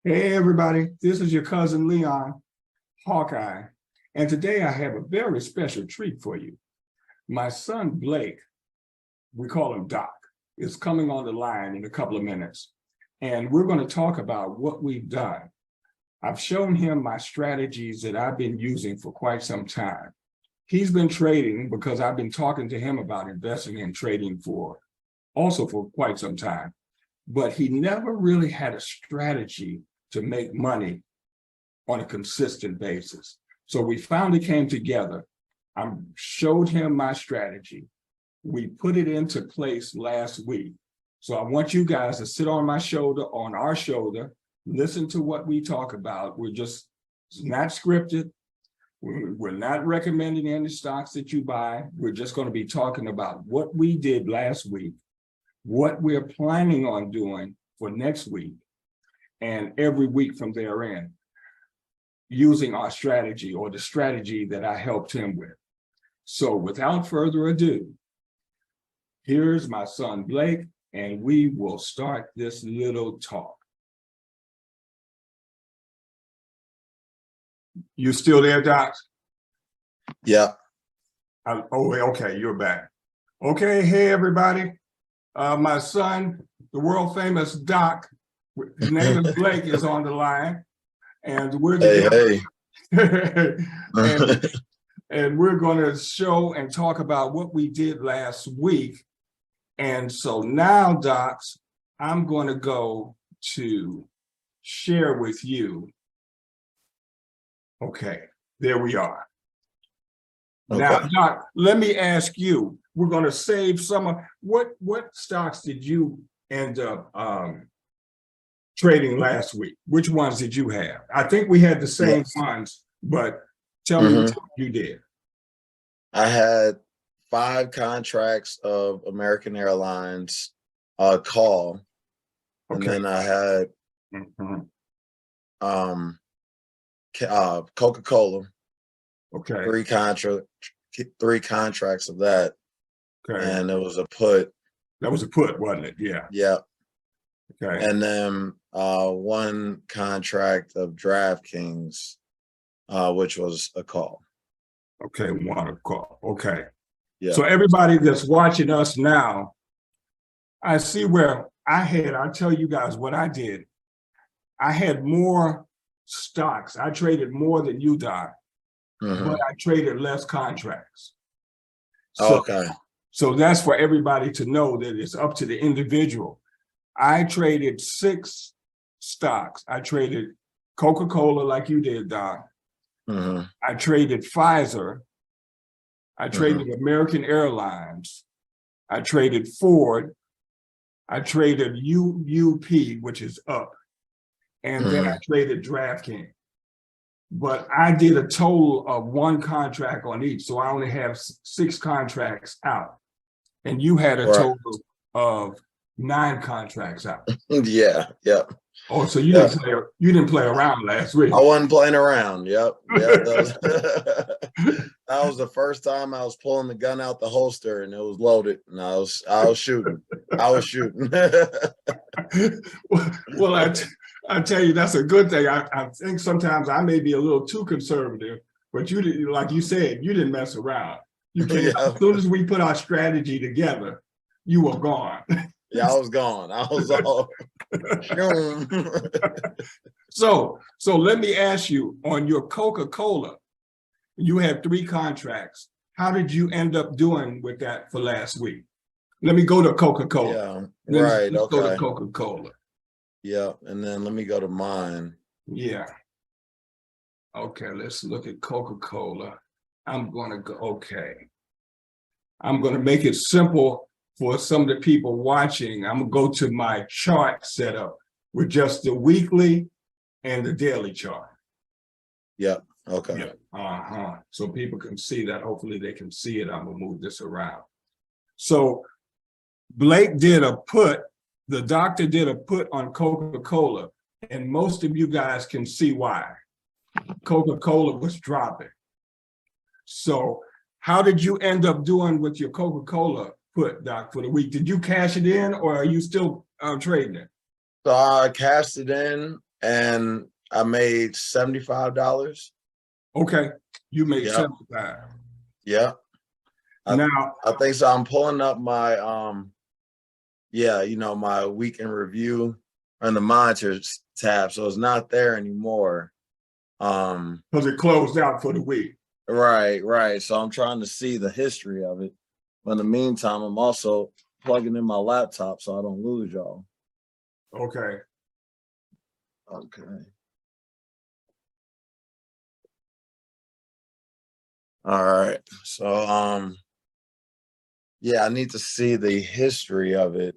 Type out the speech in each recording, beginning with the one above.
Hey everybody, this is your cousin Leon, Hawkeye, and today I have a very special treat for you. My son Blake, we call him Doc, is coming on the line in a couple of minutes, and we're going to talk about what we've done. I've shown him my strategies that I've been using for quite some time. He's been trading because I've been talking to him about investing and trading for quite some time, but he never really had a strategy to make money on a consistent basis. So we finally came together. I showed him my strategy. We put it into place last week. So I want you guys to sit on our shoulder, listen to what we talk about. It's not scripted. We're not recommending any stocks that you buy. We're just going to be talking about what we did last week, what we're planning on doing for next week, and every week from therein, using our strategy or the strategy that I helped him with. So without further ado, here's my son Blake, and we will start this little talk. You still there, Doc? Yeah. Okay, you're back. Okay, hey everybody. My son, the world famous Doc, his name is Blake, is on the line, and we're together. Hey. and we're going to show and talk about what we did last week. And so now, Docs, I'm going to go to share with you. Okay, there we are. Okay. Now, Doc, let me ask you, we're going to save some of, what stocks did you end up trading last week? Which ones did you have? I think we had the same ones, but tell me what you did. I had 5 contracts of American Airlines call, and then I had Coca-Cola. Okay. 3 contracts of that. Okay. And it was a put. That was a put, wasn't it? Yeah. Yeah. Okay. And then 1 contract of DraftKings, which was a call. Okay, 1 a call. Okay. Yeah. So everybody that's watching us now, I see where I'll tell you guys what I did. I had more stocks. I traded more than you, Doc, but I traded less contracts. So, okay. So that's for everybody to know that it's up to the individual. I traded 6 stocks. I traded Coca-Cola like you did, Doc. I traded Pfizer. I traded American Airlines. I traded Ford. I traded UP, which is up. And then I traded DraftKings. But I did a total of 1 contract on each. So I only have 6 contracts out. And you had a total of 9 contracts out. Yeah. Oh, so you didn't play around last week. I wasn't playing around. Yep. That was the first time I was pulling the gun out the holster and it was loaded, and I was shooting. Well, I tell you, that's a good thing. I think sometimes I may be a little too conservative, but you didn't, like you said, you didn't mess around. You came as soon as we put our strategy together, you were gone. Yeah, I was gone. I was all. So let me ask you, on your Coca-Cola, you had 3 contracts. How did you end up doing with that for last week? Let me go to Coca-Cola. Yeah, right. Let's go to Coca-Cola. Yeah, and then let me go to mine. Yeah. Okay, let's look at Coca-Cola. I'm going to go, okay. I'm going to make it simple for some of the people watching. I'm going to go to my chart setup with just the weekly and the daily chart. Yep. Okay. Yeah. So people can see that. Hopefully they can see it. I'm going to move this around. So Blake did a put. The doctor did a put on Coca-Cola, and most of you guys can see why. Coca-Cola was dropping. So how did you end up doing with your Coca-Cola put, Doc, for the week? Did you cash it in, or are you still trading it? So I cashed it in, and I made $75. Okay, you made Yep. 75. Yeah. Now, I think so. I'm pulling up my my week in review on the monitors tab. So it's not there anymore. because it closed out for the week. Right. So I'm trying to see the history of it. But in the meantime, I'm also plugging in my laptop so I don't lose y'all. Okay. Okay. All right. So yeah, I need to see the history of it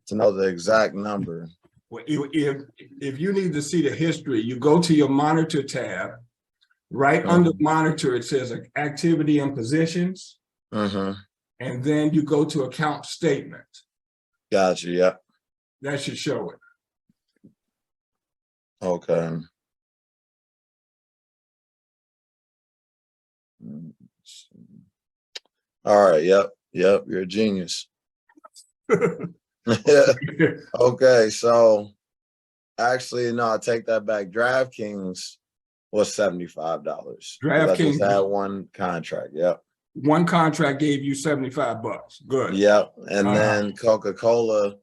to know the exact number. Well, if you need to see the history, you go to your monitor tab. Right under monitor, it says activity and positions. Mm-hmm. And then you go to account statement. Gotcha. Yeah. That should show it. Okay. All right. Yep. You're a genius. Okay. So actually, no, I take that back. DraftKings was $75. I just had DraftKings, one contract. Yep. one contract gave you $75. Good. Yep. And then Coca-Cola,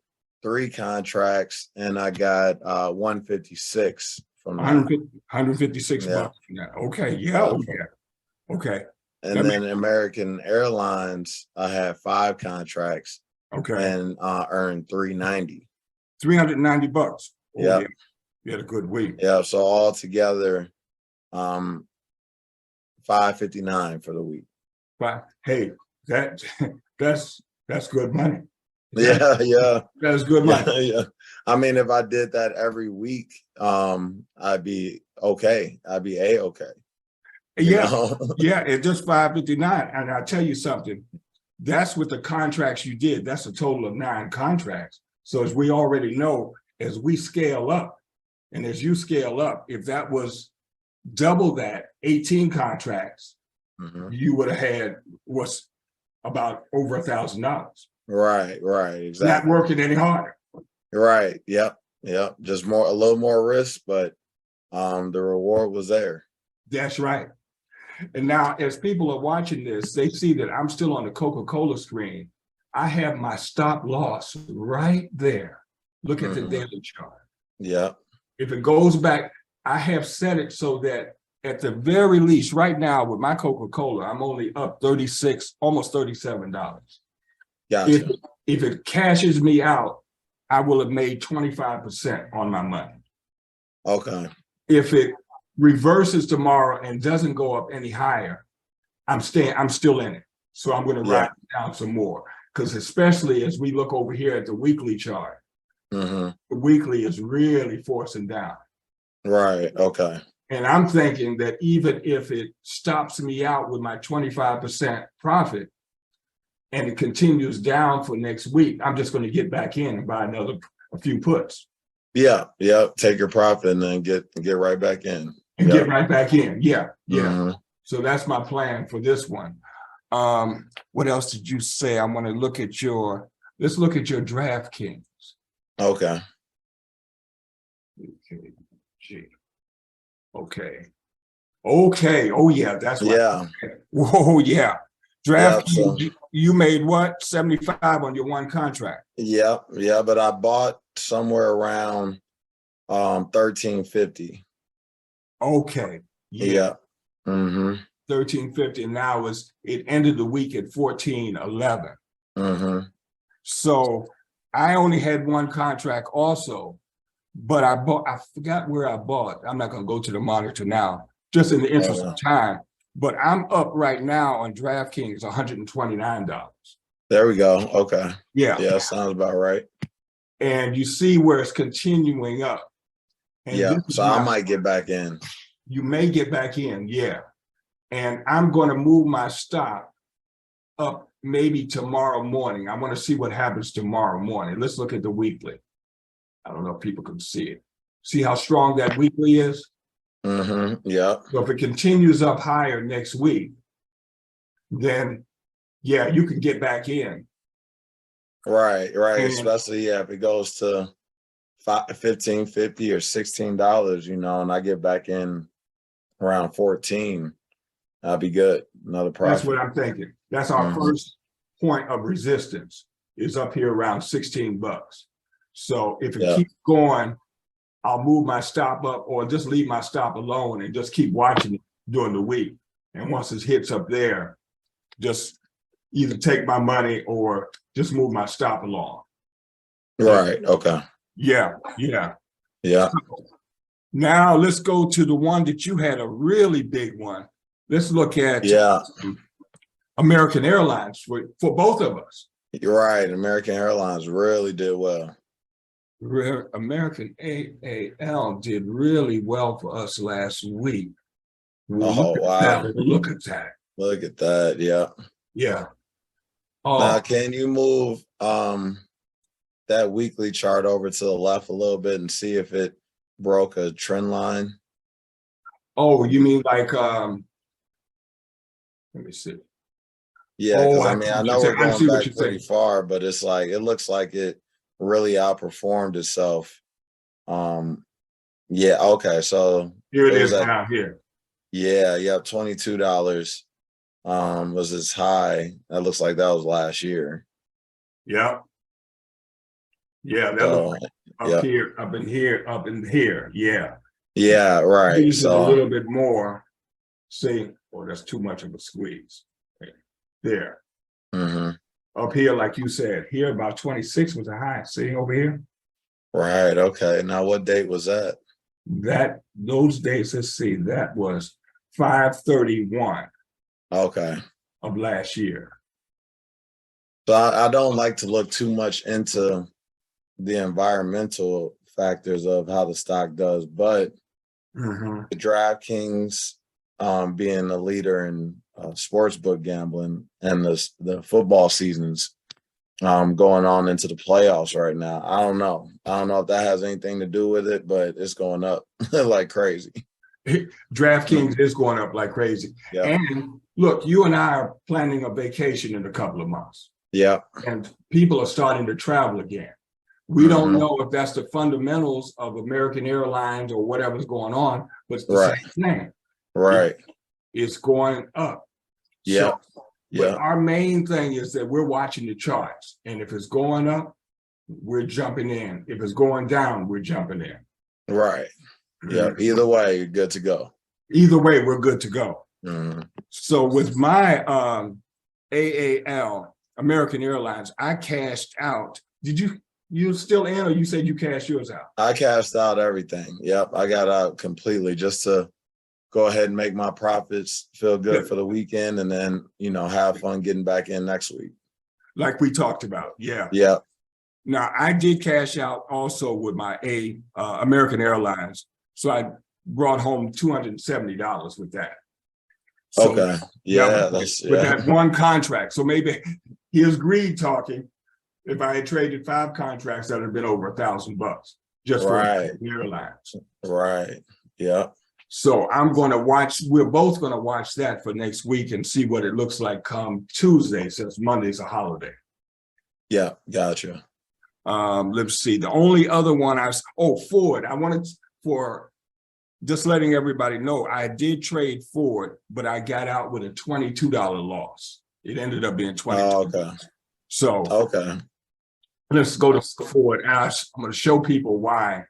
3 contracts, and I got 156 from that. 156 Yeah. bucks. Yeah. Okay. Yeah. Yep. Yeah. Okay. And then American Airlines, I had 5 contracts. Okay. And earned $390. $390. Oh, Yeah. You had a good week. Yeah. So all together, $559 for the week. But hey, that's good money. Yeah. That's good money. Yeah. I mean, if I did that every week, I'd be okay. I'd be okay. Yeah. Yeah. It's just $559. And I'll tell you something. That's with the contracts you did. That's a total of 9 contracts. So as we already know, as we scale up, and as you scale up, if that was double that, 18 contracts, you would have had what's about over $1,000. Right. Exactly. Not working any harder. Right. Yep. Just a little more risk, but the reward was there. That's right. And now, as people are watching this, they see that I'm still on the Coca-Cola screen. I have my stop loss right there. Look at the daily chart. Yeah. If it goes back, I have set it so that at the very least, right now with my Coca-Cola, I'm only up 36, almost $37. Gotcha. If it cashes me out, I will have made 25% on my money. Okay. If it reverses tomorrow and doesn't go up any higher, I'm still in it. So I'm going to ride down some more, because especially as we look over here at the weekly chart, the weekly is really forcing down. Right. Okay. And I'm thinking that even if it stops me out with my 25% profit and it continues down for next week, I'm just going to get back in and buy a few puts. Yeah. Take your profit and then get right back in. And get right back in. Yeah. So that's my plan for this one. What else did you say? I want to look at let's look at your DraftKings. Okay. Okay. Oh yeah, that's right. Yeah. Whoa, yeah. DraftKings, So, you made what? 75 on your one contract. Yeah, but I bought somewhere around 1350. Okay. Yeah. 1350. Now it ended the week at 1411. So I only had one contract also, but I forgot where I bought. I'm not gonna go to the monitor now, just in the interest of time. But I'm up right now on DraftKings $129. There we go. Okay. Yeah, sounds about right. And you see where it's continuing up. And so I might get back in. You may get back in, yeah. And I'm going to move my stop up maybe tomorrow morning. I want to see what happens tomorrow morning. Let's look at the weekly. I don't know if people can see it. See how strong that weekly is? Yeah. So if it continues up higher next week, then yeah, you can get back in. Right. Especially if it goes to $15.50 or $16, you know, and I get back in around 14, I'll be good. Another That's what profit. I'm thinking. That's our Mhm. first point of resistance is up here around 16 bucks. So if it Yeah. keeps going, I'll move my stop up or just leave my stop alone and just keep watching it during the week. And once it hits up there, just either take my money or just move my stop along. Right. Okay. Yeah, yeah. Yeah. Now let's go to the one that you had a really big one. Let's look at Yeah. American Airlines for both of us. You're right. American Airlines really did well. American AAL did really well for us last week. Oh, wow. Look at that. Look at that. Yeah. Yeah. Now, Oh, can you move that weekly chart over to the left a little bit and see if it broke a trend line? oh, you mean like let me see. Yeah, Oh, because I mean, I know we're I going see what back you're pretty saying. far, but it's like it looks like it really outperformed itself. Yeah, okay. So Here it it was is at down here. yeah, $22 was its high. That looks like that was last year. Yeah. Yeah, that looks So like up yeah. here, up in here, up in here. Yeah. Yeah, right. Squeeze it a So little bit more. See, oh, that's too much of a squeeze. There. mhm. Up here, like you said, here about 26 was a high. See over here? Right. Okay. Now what date was that? Those days, let's see, that was 5/31 Okay. of last year. So I don't like to look too much into the environmental factors of how the stock does, but Mhm. the DraftKings being a leader in sportsbook gambling and the football seasons going on into the playoffs right now. I don't know. I don't know if that has anything to do with it, but it's going up like crazy. DraftKings is going up like crazy. Yeah. And look, you and I are planning a vacation in a couple of months, Yeah. and people are starting to travel again. We don't Mhm. know if that's the fundamentals of American Airlines or whatever's going on, but it's the Right. same thing. Right. It's going up. Yeah. So, but Yeah. our main thing is that we're watching the charts, and if it's going up, we're jumping in. If it's going down, we're jumping in. Right. Yeah. Either way, you're good to go. Either way, we're good to go. Mhm. So with my AAL, American Airlines, I cashed out. Did you still in, or you said you cashed yours out? I cashed out everything. Yep. I got out completely just to go ahead and make my profits, feel good for the weekend, and then, you know, have fun getting back in next week. Like we talked about, yeah. Yeah. Now I did cash out also with my American Airlines, so I brought home $270 with that. So Okay. Yeah. That's with yeah. that one contract. So maybe here's greed talking. If I had traded 5 contracts, that would have been over $1,000 just for Right. Airlines. Right. Yeah. So I'm going to watch. We're both going to watch that for next week and see what it looks like come Tuesday, since Monday's a holiday. Yeah. Gotcha. Let's see. The only other one Ford. I wanted for just letting everybody know I did trade Ford, but I got out with a $22 loss. It ended up being 22. Oh, okay. So Okay. let's go to Ford. And I'm going to show people why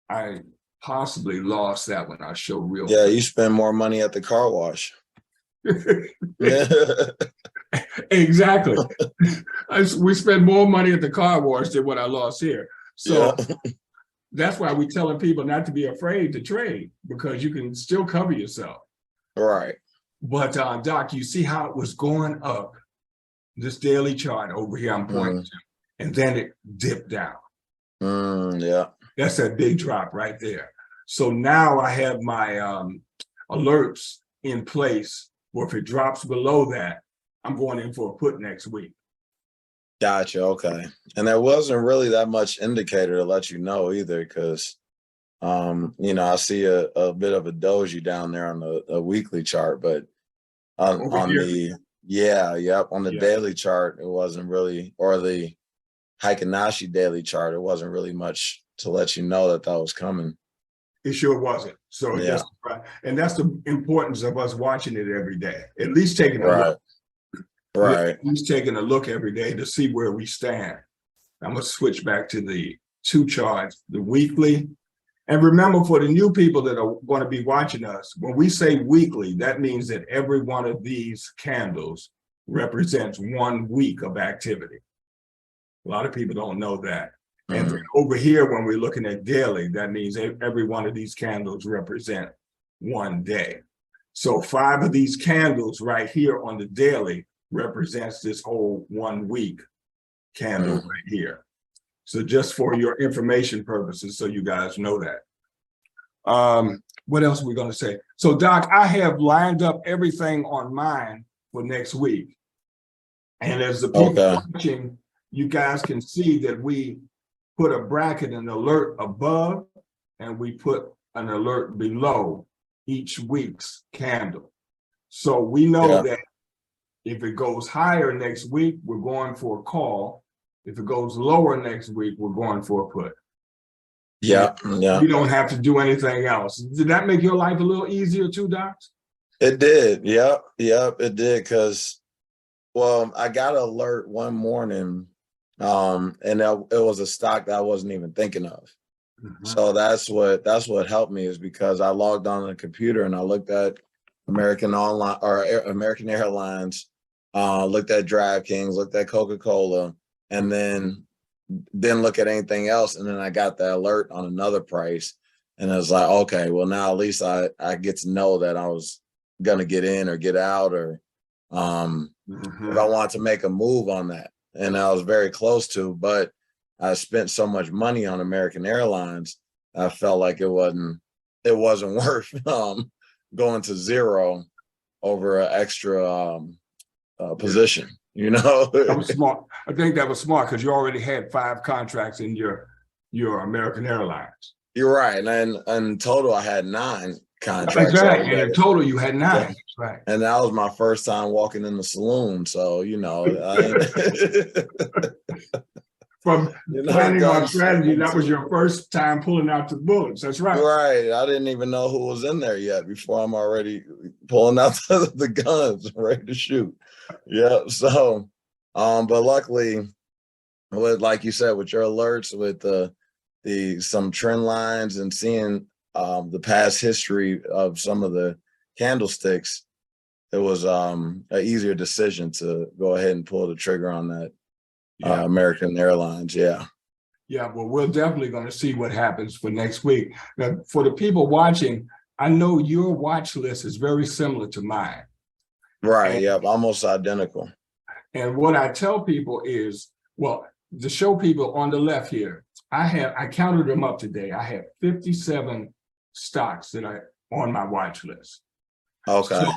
I possibly lost that one. I'll show real. Yeah. You spend more money at the car wash. Yeah. Exactly. We spend more money at the car wash than what I lost here. So Yeah. that's why we're telling people not to be afraid to trade, because you can still cover yourself. Right. But Doc, you see how it was going up, this daily chart over here I'm pointing to, and then it dipped down. Yeah. That's that big drop right there. So now I have my alerts in place where if it drops below that, I'm going in for a put next week. Gotcha. Okay. And there wasn't really that much indicator to let you know either, because you know, I see a bit of a doji down there on the weekly chart, but on the daily chart, it wasn't really, or the Heikin-Ashi daily chart, it wasn't really much to let you know that that was coming. It sure wasn't. So Yeah. just, and that's the importance of us watching it every day, at least taking a Right. look. Right. At least taking a look every day to see where we stand. I'm gonna switch back to the two charts, the weekly. And remember, for the new people that are going to be watching us, when we say weekly, that means that every one of these candles represents 1 week of activity. A lot of people don't know that. And over here, when we're looking at daily, that means every one of these candles represent 1 day. So 5 of these candles right here on the daily represents this whole 1 week candle right here. So just for your information purposes, so you guys know that. What else are we going to say? So Doc, I have lined up everything on mine for next week. And as the people watching, you guys can see that we put a bracket, an alert above, and we put an alert below each week's candle. So we know that if it goes higher next week, we're going for a call. If it goes lower next week, we're going for a put. Yeah. We don't have to do anything else. Did that make your life a little easier too, Doc? It did. Yep, it did. Because, well, I got an alert one morning, and it was a stock that I wasn't even thinking of. So that's what helped me, is because I logged on the computer and I looked at American Airlines, looked at DraftKings, looked at Coca-Cola, and then didn't look at anything else. And then I got the alert on another price, and I was like, okay, well, now at least I get to know that I was gonna get in or get out, or if I wanted to make a move on that. And I was very close to, but I spent so much money on American Airlines, I felt like it wasn't worth going to zero over an extra position. That was smart. I think that was smart, because you already had 5 contracts in your American Airlines. You're right. And in total, I had 9 contracts. That's right. And in total, you had 9. Yeah. That's right. And that was my first time walking in the saloon. So, From planning on strategy, that was your first time pulling out the bullets. That's right. Right. I didn't even know who was in there yet before I'm already pulling out the guns, ready to shoot. Yeah. So, but luckily, with, like you said, with your alerts, with some trend lines and seeing the past history of some of the candlesticks, it was an easier decision to go ahead and pull the trigger on that. American Airlines. Yeah, well, we're definitely going to see what happens for next week. Now, for the people watching, I know your watch list is very similar to mine. Right. Almost identical. And what I tell people is, well, to show people on the left here, I counted them up today. I have 57 stocks that are on my watch list. Okay. So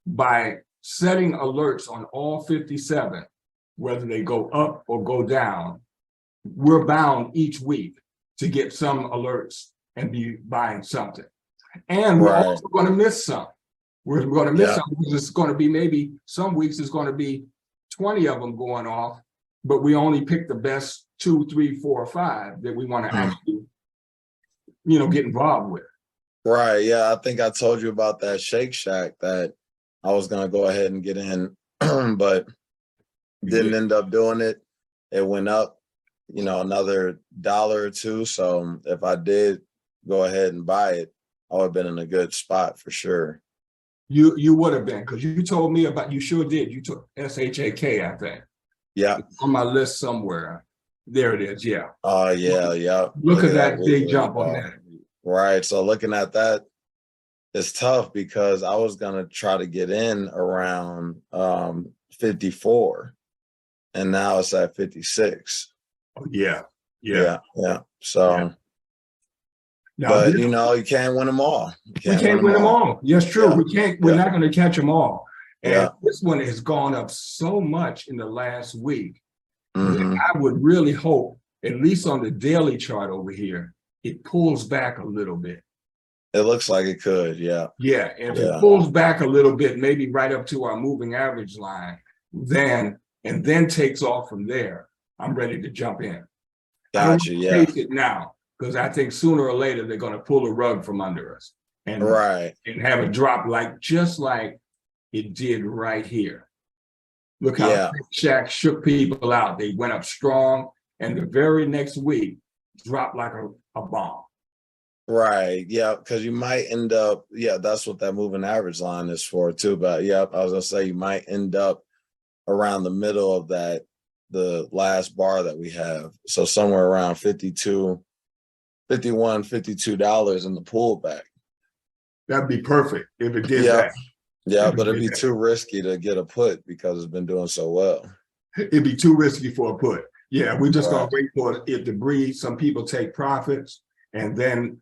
by setting alerts on all 57, whether they go up or go down, we're bound each week to get some alerts and be buying something. And we're also going to miss some. We're going to miss some, because it's going to be, maybe some weeks it's going to be 20 of them going off, but we only pick the best 2, 3, 4, or 5 that we want to actually, get involved with. Right. Yeah. I think I told you about that Shake Shack that I was going to go ahead and get in, but didn't end up doing it. It went up, another $1 or $2. So if I did go ahead and buy it, I would have been in a good spot for sure. You would have been, because you told me about, you sure did. You took SHAK, I think. Yeah. It's on my list somewhere. There it is. Yeah. Yeah. Look at that big jump on that. Right. So looking at that, it's tough, because I was going to try to get in around 54. And now it's at 56. Oh, yeah. So, now, but you can't win them all. We can't win them all. Yes, true. Yeah. We can't. We're not going to catch them all. And this one has gone up so much in the last week that I would really hope, at least on the daily chart over here, it pulls back a little bit. It looks like it could. Yeah. And if it pulls back a little bit, maybe right up to our moving average line, then takes off from there, I'm ready to jump in. Gotcha. Yeah. Take it now, because I think sooner or later they're going to pull the rug from under us and Right. have a drop just like it did right here. Look how Yeah. Shaq shook people out. They went up strong, and the very next week dropped like a bomb. Right. Yeah. Because you might end up, yeah, that's what that moving average line is for too. But yeah, I was gonna say you might end up around the middle of that, the last bar that we have. So somewhere around 52, 51, $52 in the pullback. That'd be perfect if it did Yeah. that. Yeah, If it but it'd did be that. too risky to get a put because it's been doing so well. It'd be too risky for a put. Yeah, we're just gonna Right. wait for it to breathe. Some people take profits and then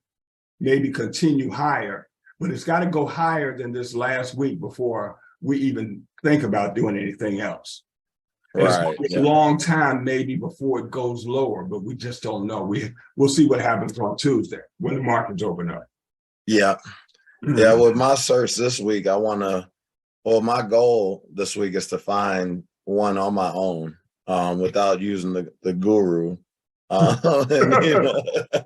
maybe continue higher, but it's got to go higher than this last week before we even think about doing anything else. And it's Right. gonna be Yeah. a long time maybe before it goes lower, but we just don't know. We'll see what happens on Tuesday when the markets open up. Yeah. Yeah. With my search this week, well, my goal this week is to find one on my own, without using the guru. And, you know,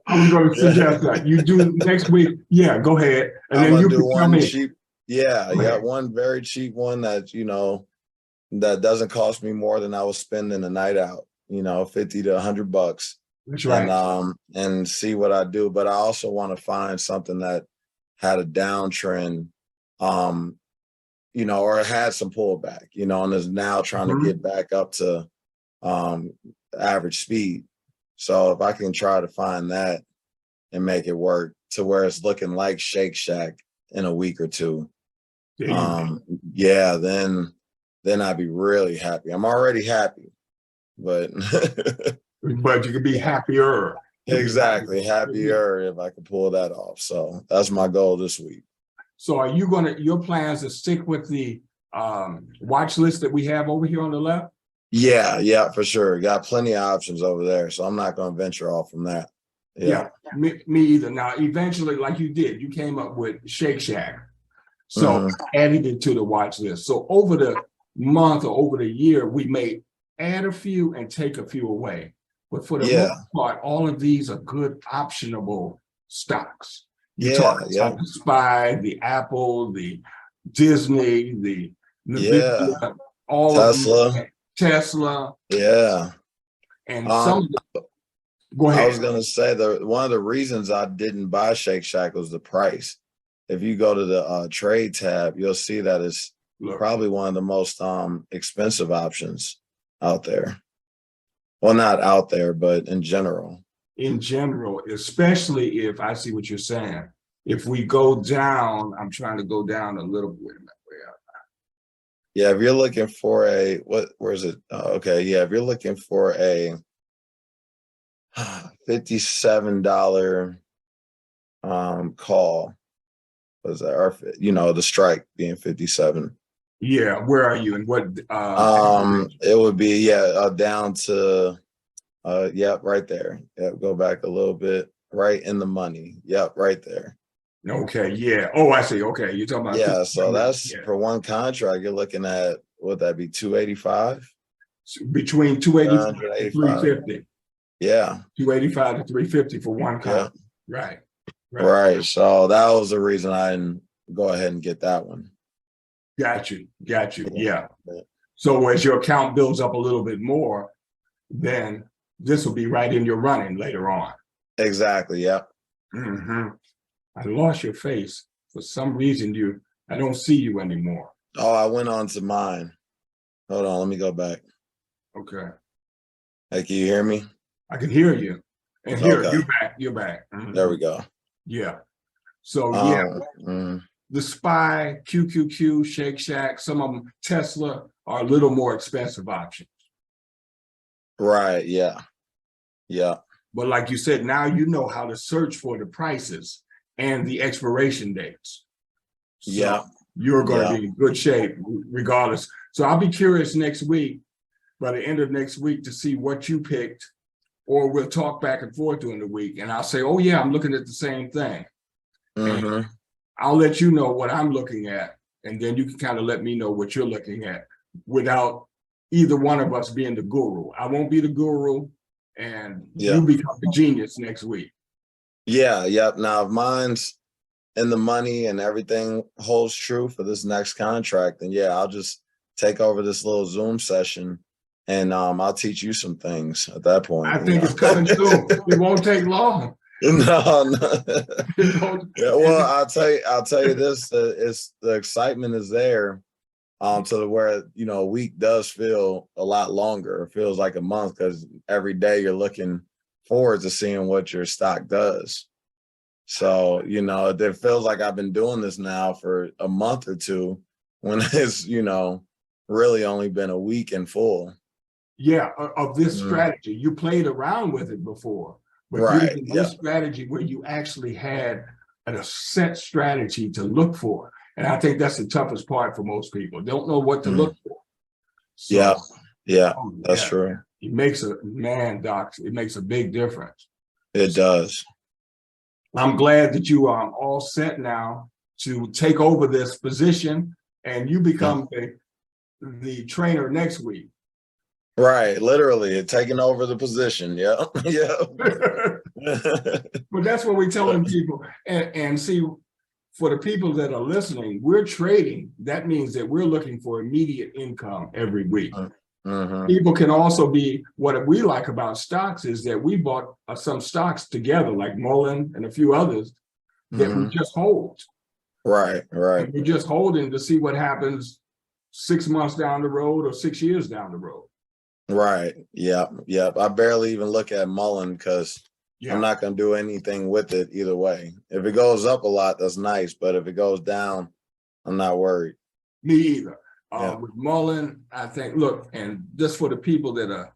I was going to suggest that you do next week. Yeah, go ahead, and I'm then you gonna do can tell one me. cheap. Yeah, Go yeah, ahead. one very cheap one that that doesn't cost me more than I was spending a night out. 50 to $100, That's right. and see what I do. But I also want to find something that had a downtrend, or had some pullback, and is now trying to Mhm. get back up to average speed. So if I can try to find that and make it work to where it's looking like Shake Shack in a week or two, There you go. yeah, then I'd be really happy. I'm already happy, but But you could be happier. You'll be exactly happier. happier if I could pull that off. So that's my goal this week. So are you your plans to stick with the watch list that we have over here on the left? Yeah, for sure. Got plenty of options over there, so I'm not going to venture off from that. Yeah. Me either. Now, eventually, like you did, you came up with Shake Shack. So Mhm. added it to the watch list. So over the month or over the year, we may add a few and take a few away. But for the Yeah. most part, all of these are good optionable stocks. You Yeah, talk yeah. about the SPY, the Apple, the Disney, the Yeah. Nvidia, all of Tesla. them, Tesla, Yeah. and Um, some. Go I was ahead. gonna say one of the reasons I didn't buy Shake Shack was the price. If you go to the trade tab, you'll see that it's Look, probably one of the most expensive options out there. Well, not out there, but in general. in general, especially if I see what you're saying. If we go down, I'm trying to go down a little bit. Yeah, if you're looking for where is it? Okay, yeah, if you're looking for a $57 call, was that, or the strike being 57. Yeah, where are you and what? It would be down to yep, right there. Yep, go back a little bit, right in the money. Yep, right there. Okay, yeah. Oh, I see. Okay, you're talking about Yeah, so that's yeah. for one contract. You're looking at, would that be 285? Between 285 and 185. 350. Yeah, 285 to 350 for one yeah, contract. Right. right. So that was the reason I didn't go ahead and get that one. Got you. Yeah. Yeah. So as your account builds up a little bit more, then this will be right in your running later on. Exactly. Yep. Mm-hmm. I lost your face. For some reason, I don't see you anymore. Oh, I went on to mine. Hold on, let me go back. Okay. Hey, can you hear me? I can hear you. And here, Okay. you're back. Mhm. There we go. Yeah. So yeah, Mm, the SPY, QQQ, Shake Shack, some of them, Tesla, are a little more expensive options. right. Yeah. Yeah. But like you said, now you know how to search for the prices and the expiration dates. So Yeah. you're going to Yeah. be in good shape regardless. So I'll be curious next week, by the end of next week, to see what you picked, or we'll talk back and forth during the week. And I'll say, oh yeah, I'm looking at the same thing. Mm-hmm. And I'll let you know what I'm looking at. And then you can kind of let me know what you're looking at without either one of us being the guru. I won't be the guru, and Yeah. you become the genius next week. Yeah, yep. Now if mine's in the money and everything holds true for this next contract, then yeah, I'll just take over this little Zoom session and I'll teach you some things at that point, I think it's coming soon. It won't take long. No, no. It won't- Yeah, well, I'll tell you this, it's the excitement is there to the where, you know, a week does feel a lot longer. It feels like a month because every day you're looking forward to seeing what your stock does. So, you know, it feels like I've been doing this now for a month or two when it's, you know, really only been a week in full. Yeah, of this Mm. strategy. You played around with it before, but Right. using Yeah. this strategy where you actually had a set strategy to look for. And I think that's the toughest part for most people. Don't know what to Mm. look for. So, Yeah. Yeah. oh, That's yeah, true. it makes a man, Doc, it makes a big difference. It does. I'm glad that you are all set now to take over this position and you become the trainer next week. Right. Literally taking over the position. Yeah. Yeah. But that's what we're telling people. And see, for the people that are listening, we're trading. That means that we're looking for immediate income every week. Mhm. People can also be, what we like about stocks is that we bought some stocks together, like Mullen and a few others, that we Mhm. just hold. Right. Right. And we're just holding to see what happens 6 months down the road or 6 years down the road. Right. Yep. Yep. I barely even look at Mullen because I'm not going to do anything with it either way. If it goes up a lot, that's nice. But if it goes down, I'm not worried. Me either. Yeah. With Mullen, I think, look, and just for the people that are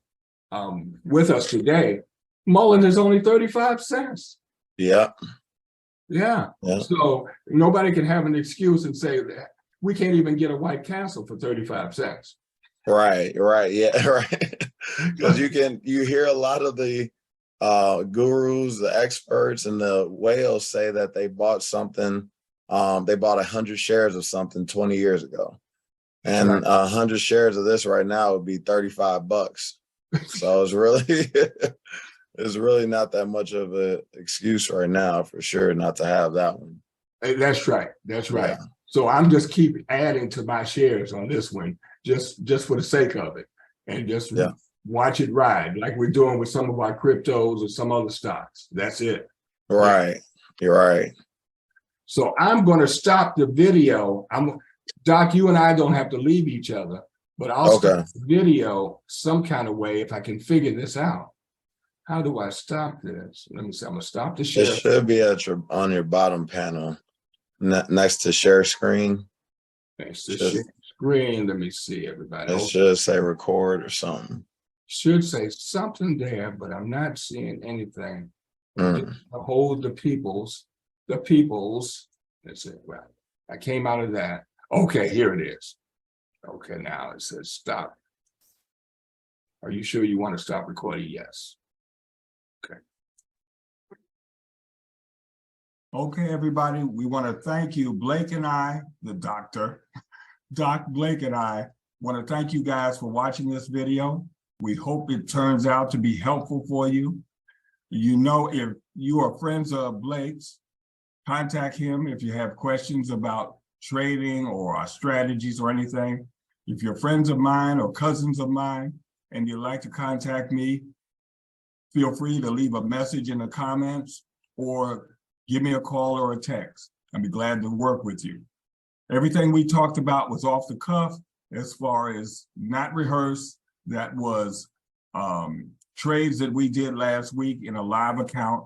with us today, Mullen is only 35 cents. Yeah. Yeah. Yeah. So nobody can have an excuse and say that we can't even get a White Castle for 35 cents. Right. Right. Yeah. Right. Because you hear a lot of the gurus, the experts, and the whales say that they bought something. They bought 100 shares of something 20 years ago. And 100 shares of this right now would be $35. So it's really, it's really not that much of an excuse right now, for sure, not to have that one. That's right. That's right. Yeah. So I'm just keep adding to my shares on this one, just for the sake of it, and just watch it ride, like we're doing with some of our cryptos or some other stocks. That's it. Right. You're right. So I'm going to stop the video. Doc, you and I don't have to leave each other, but I'll stop the video some kind of way if I can figure this out. How do I stop this? Let me see. I'm going to stop the share. It should be at on your bottom panel, next to share screen. Next to share screen. Let me see, everybody. It should say record or something. Should say something there, but I'm not seeing anything. Hold the peoples. That's it. Right. I came out of that. Okay, here it is. Okay, now it says stop. Are you sure you want to stop recording? Yes. Okay. Okay, everybody, we want to thank you. Blake and I, the doctor, Doc Blake and I want to thank you guys for watching this video. We hope it turns out to be helpful for you. You know, if you are friends of Blake's, contact him if you have questions about trading or our strategies or anything. If you're friends of mine or cousins of mine and you'd like to contact me, feel free to leave a message in the comments or give me a call or a text. I'd be glad to work with you. Everything we talked about was off the cuff as far as not rehearsed. That was trades that we did last week in a live account.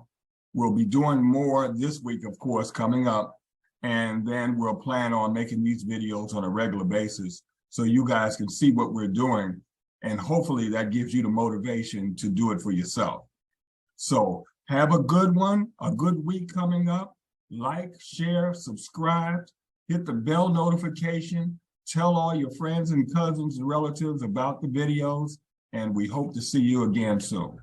We'll be doing more this week, of course, coming up. And then we'll plan on making these videos on a regular basis so you guys can see what we're doing. And hopefully that gives you the motivation to do it for yourself. So have a good one, a good week coming up. Like, share, subscribe, hit the bell notification, tell all your friends and cousins and relatives about the videos, and we hope to see you again soon.